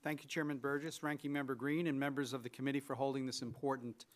Thank you, Chairman Burgess, Ranking Member Green, and members of the committee for holding this important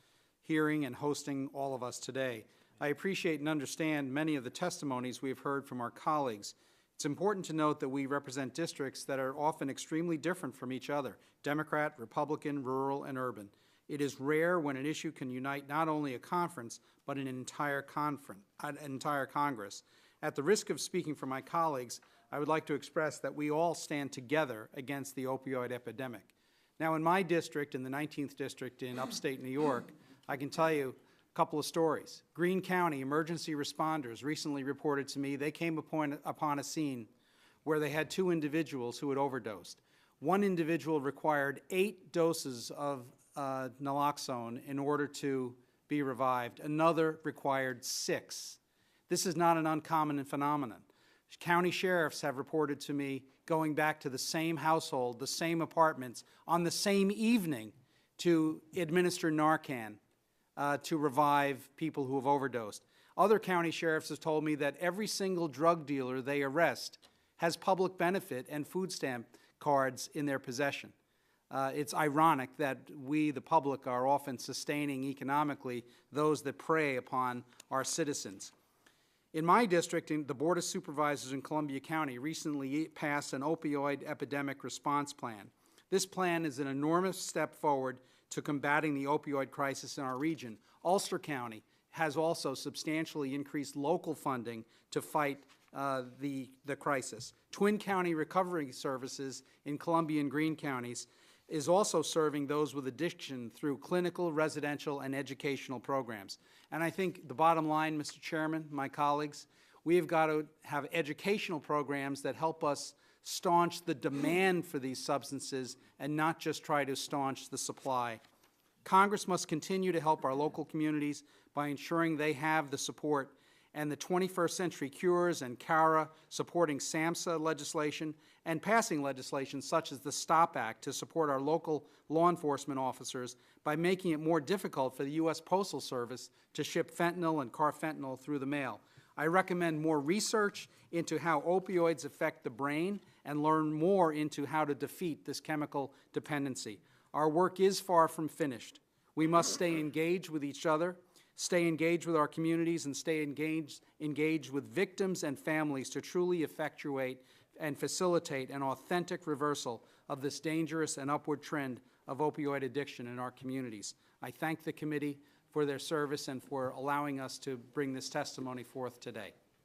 hearing and hosting all of us today. I appreciate and understand many of the testimonies we have heard from our colleagues. It's important to note that we represent districts that are often extremely different from each other, Democrat, Republican, rural, and urban. It is rare when an issue can unite not only a conference, but an entire Congress. At the risk of speaking for my colleagues, I would like to express that we all stand together against the opioid epidemic. Now, in my district, in the 19th District in upstate New York, I can tell you a couple of stories. Greene County emergency responders recently reported to me they came upon a scene where they had 2 individuals who had overdosed. One individual required 8 doses of naloxone in order to be revived. Another required 6. This is not an uncommon phenomenon. County sheriffs have reported to me going back to the same household, the same apartments, on the same evening to administer Narcan to revive people who have overdosed. Other county sheriffs have told me that every single drug dealer they arrest has public benefit and food stamp cards in their possession. It's ironic that we, the public, are often sustaining economically those that prey upon our citizens. In my district, the Board of Supervisors in Columbia County recently passed an opioid epidemic response plan. This plan is an enormous step forward to combating the opioid crisis in our region. Ulster County has also substantially increased local funding to fight the crisis. Twin County Recovery Services in Columbia and Greene counties is also serving those with addiction through clinical, residential, and educational programs. And I think the bottom line, Mr. Chairman, my colleagues, we have got to have educational programs that help us staunch the demand for these substances and not just try to staunch the supply. Congress must continue to help our local communities by ensuring they have the support, and the 21st Century Cures and CARA supporting SAMHSA legislation and passing legislation such as the STOP Act to support our local law enforcement officers by making it more difficult for the U.S. Postal Service to ship fentanyl and carfentanil through the mail. I recommend more research into how opioids affect the brain and learn more into how to defeat this chemical dependency. Our work is far from finished. We must stay engaged with each other, stay engaged with our communities, and stay engaged with victims and families to truly effectuate and facilitate an authentic reversal of this dangerous and upward trend of opioid addiction in our communities. I thank the committee for their service and for allowing us to bring this testimony forth today.